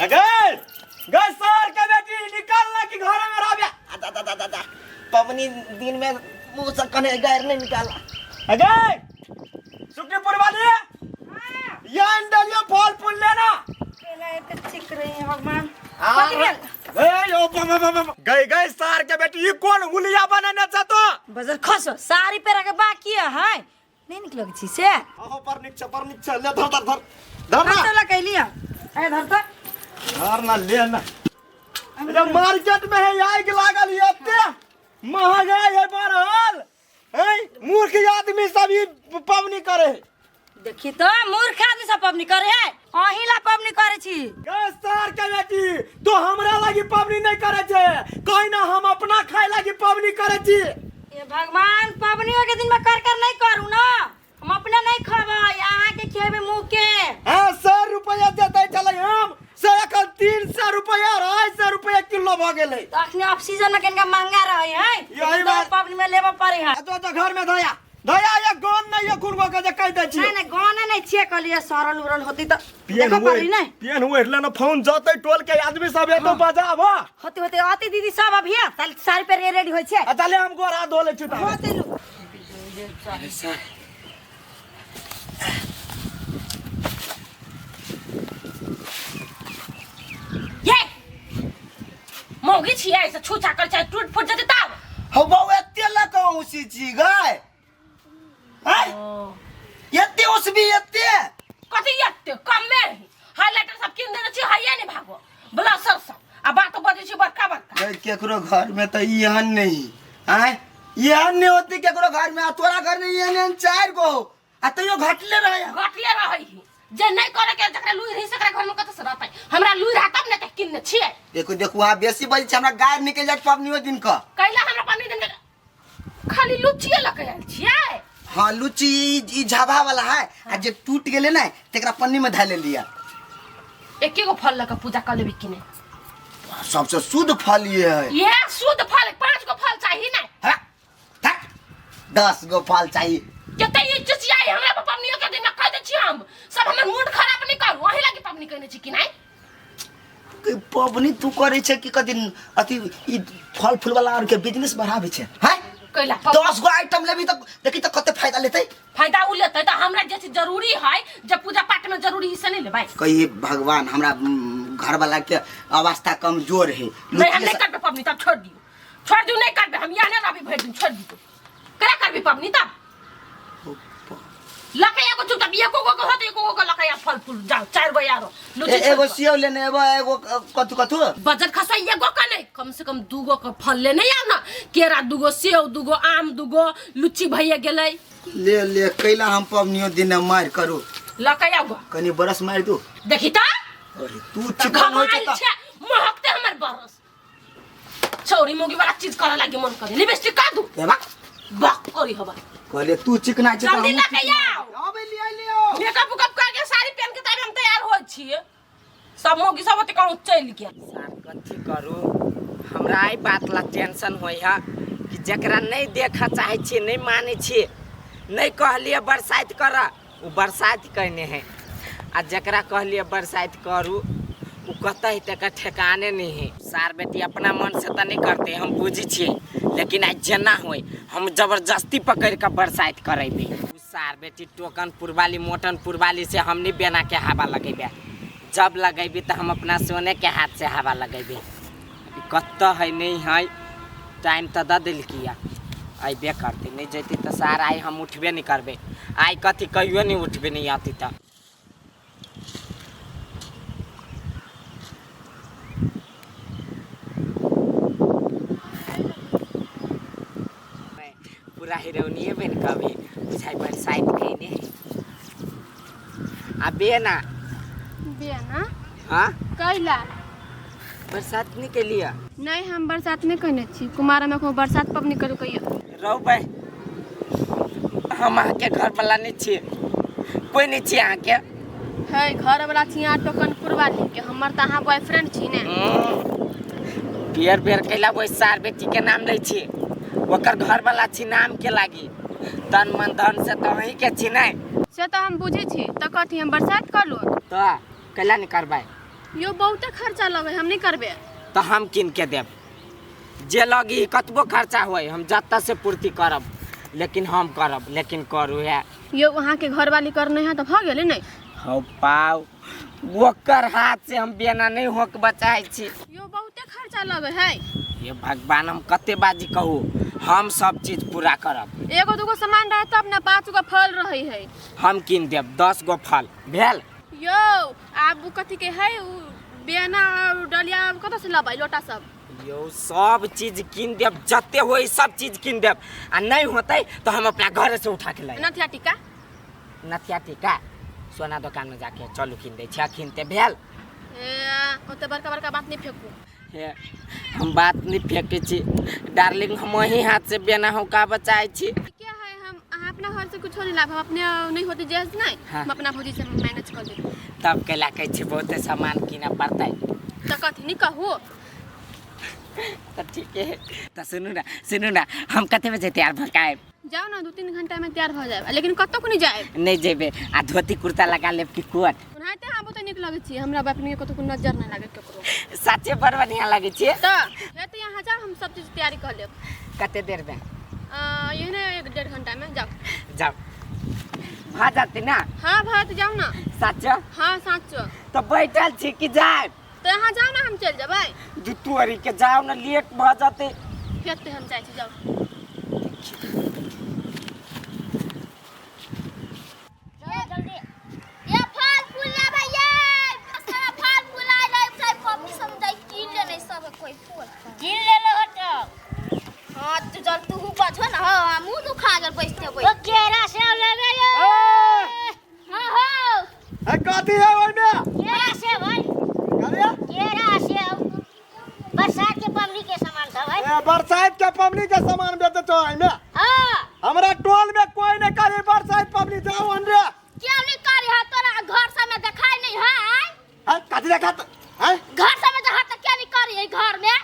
अगर गए सर के बेटी निकालना कि घर में रह गया दादा पवनी दिन में मुंह से कने गैर नहीं निकाला। अगर सुखनीपुर वाली यहाँ डालियो फल फूल लेना चिक रही है भगवान। गए गए सर के बेटी ये कौन हुलिया बनाने चाहतो बजर खसो साड़ी पे रखे बाकी है नहीं निकलोगे छी से ओहो पर निच्छ ले धर धर धर धर ना चला कह लिया ए धर तो धर ना ले ना अरे मार्केट में है आग लागल ये एते महंगाई है बढ़ल है मूर्ख आदमी सब ई पवनी करे देखी तो मूर्ख आदमी सब पवनी करे है अहिला पवनी करे छी गए सर के बेटी तो हमरा लगी पवनी नहीं करे छे कहीं ना हम अपना खाए लगी पवनी करे छी। ये भगवान पवनियों के दिन में कर नहीं करू ना हम अपने नहीं खावा यहाँ के खेबे मुंह के। हाँ 100 रुपया देते चले हम से एखन 300 रुपया 250 रुपया किलो भ गेले तो अखने ऑफ सीजन में केनका महंगा रहे है यही बात पवनी में लेबो पड़े है तो घर में धया धया ये गोन नहीं ये कुन के जे कह दे छी नहीं गाने नहीं छे कलिए सरल उरल होती तो पियन हुए ले ना फोन जाते टोल के आदमी सब ए तो बजाबो होते होते आती दीदी सब अभी ताल साड़ी पे रेडी होय छे चले हम गोरा धोले छुटा होते लु ये मोगी छी ऐसे छूछा कर चाहे टूट फूट जते तब हो बाऊ एते लका उसी छी गए हाय एते उस भी एते कथि एते कम में हाइलाइटर सब किन देने छी हाइए नहीं भागो ब्लड सब आ बात बजे छी बड़का बड़का गए केकरो घर में त यहन नहीं आय यहन नहीं होती केकरो घर में तोरा घर में यहन 4 गो आ तयो घटले रही जे नहीं करे के जकरा लुई रही सकरा घर में कत से रहतै हमरा लुई रहतब ने त किन छिए देखो देखो आ बेसी बज छ हमरा गाय निकल जात पवनियो दिन का कैला हमरा पानी दिन खाली लुचिए लके आइल छिए। हां लुची ई झाभा वाला है आ जे टूट गेले ना तेकरा पन्नी में धाले लिया एके गो फल लके पूजा कर लेबी किने सबसे शुद्ध फल ये है ये शुद्ध फल 5 गो फल चाहिए ना 10 गो फल चाहिए जते ये चचिया हमरा पवनियो के दिन कह दे छी हम सब हमर मूड खराब नहीं करू वही लागी पवनी कहने छी कि नहीं पवनी तू करे छे कि कदिन अति ई फल फूल वाला और के बिजनेस बढ़ावे छे हैं कैला 10 गो आइटम लेबी त देखि त कते फायदा लेतै फायदा उ लेतै त हमरा जे चीज जरूरी है जब पूजा पाठ में जरूरी हिस्सा नहीं लेबै कहिए भगवान हमरा घर वाला के अवस्था कमजोर है नहीं हम नहीं करबे पवनी तब छोड़ दियो नहीं करबे हम यहाँ रहबे भर दिन छोड़ दियो करा करबे पवनी तब लकैया को चुपचाप एको गो होते एको गो लकैया फल फूल जाओ 4 गो यारो एगो सेव लेने एगो कथु बजट खसा एगो का नहीं कम से कम 2 गो का फल लेने आ ना केरा 2 गो सेव 2 गो आम 2 गो लुच्ची भैया गेलै ले कैला हम पवनियो दिन मार करू लकैया गो कनी बरस मार दू देखि त अरे तू चिकन होय त महकते हमर बरस छोरी मोगी वाला चीज करे लागी मन करे लिपस्टिक का दू देबा बक करी हबा कहले तू चिकना छै जल्दी लकैया आबे लियो मेकअप उकअप करके साड़ी पहन के तब हम तैयार होय छिए सब मोगी सब ओते कहूं चल गेल सार कथी करू हमरा आई बात ला टेंशन होय है कि जकरा नहीं देखा चाहे छी नहीं माने छी नहीं कहलिए बरसात कर उ बरसात कहने है आ जकरा कहलिए बरसात करू उ कहता है तक ठिकाने नहीं है सार बेटी अपना मन से तो नहीं करते हम बुझी छी लेकिन आज जना होय हम जबरदस्ती पकड़ के बरसात करेबे उ सार बेटी टोकन पुरवाली मोटन पुरवाली से हम नहीं बेना के हवा लगेबे जब लगेबे तो हम अपना सोने के हाथ से हवा लगेबे कत है नहीं है टाइम तो द दिल किया अबे करते नहीं जैती तो सार आई हम उठबे नहीं करबे आई कथी कहियो नहीं उठबे नहीं आती तो पूरा हिरौनिए बन कभी बुझाई बरसात कहने अबे ना बियाना हाँ कैला बरसात नहीं के लिए नहीं हम बरसात नहीं कहने छी कुमार में को बरसात पबनी करू कहियो रहो भाई हम आके घर वाला नहीं छे कोई नहीं छे आके है घर वाला छी यहाँ टोकनपुर वाली के हमर त अहाँ बॉयफ्रेंड छी ने बियर बियर कैला वो सार बेटी के नाम ले छी ओकर घर वाला छी नाम के लागी तन मन धन से तो वही के छी नहीं से तो हम बुझे छी त कथी हम बरसात कर लो तो कैला नहीं करबाई यो बहुते खर्चा लगे हम नहीं करबे। तो हम किन के देब जे लगी कतबो खर्चा होए हम जत्ता से पूर्ति करब लेकिन हम करब लेकिन करू है यो वहाँ के घर वाली करने हैं तो भ गेले नहीं। हो पाओ ओकर हाथ से हम बेना नहीं होक बचाई छी। यो बहुते खर्चा लगे है। ये भगवान हम कते बाजी कहू हम सब चीज पूरा करब। एगो दूगो सामान रहे तब ना 5 गो फल रही है। हम किन देब 10 गो फल भेल। यो आब कथी के है उ बेना डलिया कत से लबै लोटा सब। यो सब चीज किन देब जते होई सब चीज किन देब आ नहीं होतै तो हम अपना घर से उठा के लाए। नथिया टीका नथिया टीका सोना दुकान में जाके चलू किन दे छा किनते भेल। ओते बड़का बड़का बात नहीं फेंकू। हे हम बात नहीं फेंके छी डार्लिंग हम वही हाथ से बेना हो का बचाई छी। क्या है हम अपना घर से कुछ नहीं लाभ हम अपने नहीं होती जैस नहीं हाँ। हम अपना भौजी से मैनेज कर देते। तब के लाके छी बहुते सामान किना पड़ता है तो कथी नहीं कहू। तो ठीक है तो सुनू ना हम कते बजे तैयार भ के जाओ ना 2-3 घंटा में तैयार हो जाए लेकिन कतौ को नहीं जाए। नहीं जेबे आ धोती कुर्ता लगा लेब की कोट। उन्हाते हम तो निक लगे छी हमरा बाप ने कतौ को नजर नहीं लागे केकरो। सच्चे बड़ बढ़िया लगे छी। तो ये तो यहाँ जा हम सब चीज तैयारी कर लेब। कते देर में ये ना 1-1.5 घंटा में जाओ। जाओ भा जाते ना। हाँ भात जाओ ना। सच हाँ सच। तो बैठल छी कि जाए तो यहाँ जाओ ना हम चल जाबै। जुतुअरी के जाओ ना लेट भ जाते खेत हम जाए छी जाओ। कथी है ओइ में बरसात के पबनी के सामान बेचे तो में हमरा टोल में कोई नहीं करे बरसात पबनी जाओ अंडे क्यों नहीं करी है तोरा घर से में दिखाई नहीं है कथी देखत है घर से में देखा तो क्या नहीं करी है घर में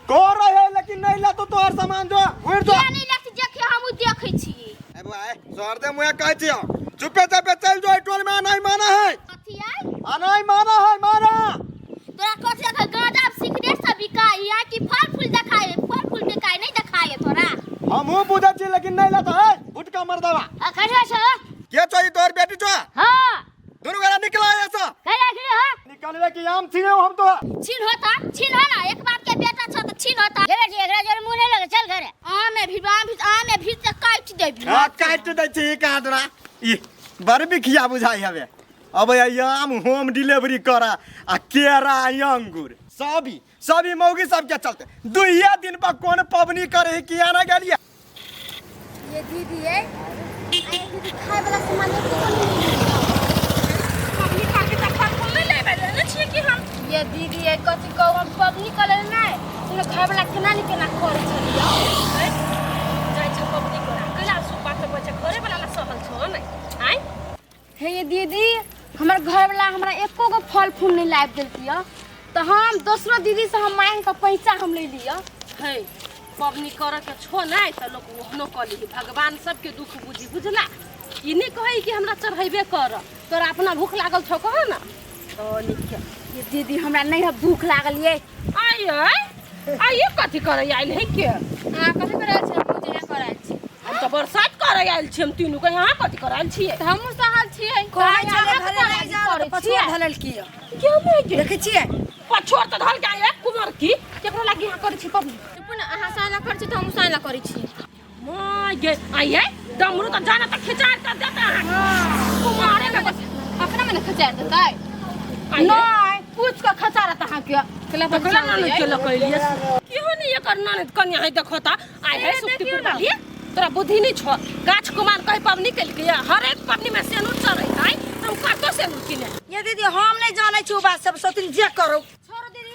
कर रहे लेकिन नहीं ला तो तोहर सामान जो उड़ जो क्या नहीं लेती देखे हम देखे छी। ए भाई जोर दे मुए कह छियो चुपे चुपे चल जो टोल में नहीं माना है कथी है नहीं माना है माना तोरा कथी देखा गांजा सिगरेट सब बिकाई है कि फल फूल दिखाए फल फूल बिकाई नहीं दिखाए तोरा हमहू बुझे छी लेकिन नहीं लाता है उठका मर दवा खड़े छ के चाहिए तोहर बेटी जो हां दोनों गरा निकला ऐसा कहे खड़े हो निकलवे की आम छीने हम तो छीन होता छीन हो ना एक बात के बेटा छ तो छीन होता हे बेटी एकरा जर मुंह नहीं लगे चल घरे आ में भी से काट देबी हां काट दे छी कादरा ई बड़ बिखिया बुझाई हवे अब आम होम डिलीवरी करा आ केरा अंगूर सभी मौगी सबके चलते 2 दिन पर कौन पबनी करे कि आना गेलिए ये दीदी है आई दीदी खाए वाला सामान पबनी करके त फल फूल नहीं लेबे न छी कि हम। ये दीदी है कथी कहू हम पबनी करे नहीं तो खाए वाला केना नहीं केना करे छलियो जाय छ पबनी करा कला सुपा के बचे घरे वाला ना सहल छ नहीं आई। हे ये दीदी हमारे घर वाला हमरा एको गो फल फूल नहीं लाइब देलतिया तो हम दूसरो दीदी से हम मांग के पैसा हम ले लिया। है पबनी करे के छो नहीं तो लोग ओहनो कली भगवान सबके दुख बुझी बुझला ई नहीं कहे कि हमरा चढ़ेबे कर तोरा अपना भूख लागल छो कह ना तो लिख ये दीदी हमरा नहीं है भूख लागल ये आइए कथी करे आइल है के हां कथी करे छै मुझे यहाँ करे छी हम तो बरसात करे आइल छी हम तीनू के यहाँ कथी करे आइल छिए हम सहल छियै कहाँ कहाँ जाके जाके पछुआ ढलल की क्या मैं के देखे छियै पछोर त धल गए एक कुमार की केकरो लागी यहाँ करे छी पबनी पुन अहाँ साला कर छी त हम साला करै छी माय गे आइए डमरू तो जाना तक खिचार कर देता है कुमारे में बस अपना में खचा देतै नहीं पूछ के खचारा तहां के कला तो कला ना के लकैलिए क्यों नहीं ये करना नहीं कन्या है देखता आए है सुक्तिपुर वाली तोरा बुद्धि नहीं छ गाछ कुमार कहीं पबनी के लिए हर एक पबनी में सेनुर चढ़ै है हम कतो सेनुर किने ये दीदी हम नहीं जानै छी बात सब सोतिन जे करो छोड़ दीदी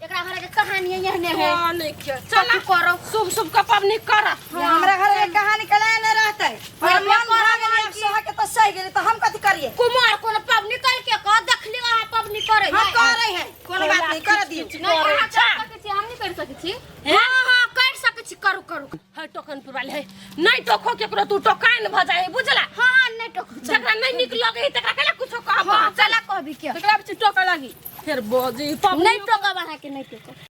एकरा घर के कहानी यहने है नहीं के चल करो शुभ शुभ का पबनी कर हमरा घर के कहानी कला नहीं रहतै हम करा गेलिए सह के त सही गेली त हम कथि करिए कुमार कोन पबनी कर के कह देखली वहां पबनी करे हम करे है कोनो बात नहीं कर दियो नहीं हम अच्छा नहीं कर सकै छी हां कर सकै छी करू करू है टोकनपुर वाले है नहीं टोको केकरो तू टोकाइन भ जाए बुझला हां नहीं टोक जकरा नहीं निक लगे है तकरा केला कुछो कहब हां चला कहबी के एकरा पीछे टोका लागी फिर बोजी नहीं टोका बना के नहीं टोका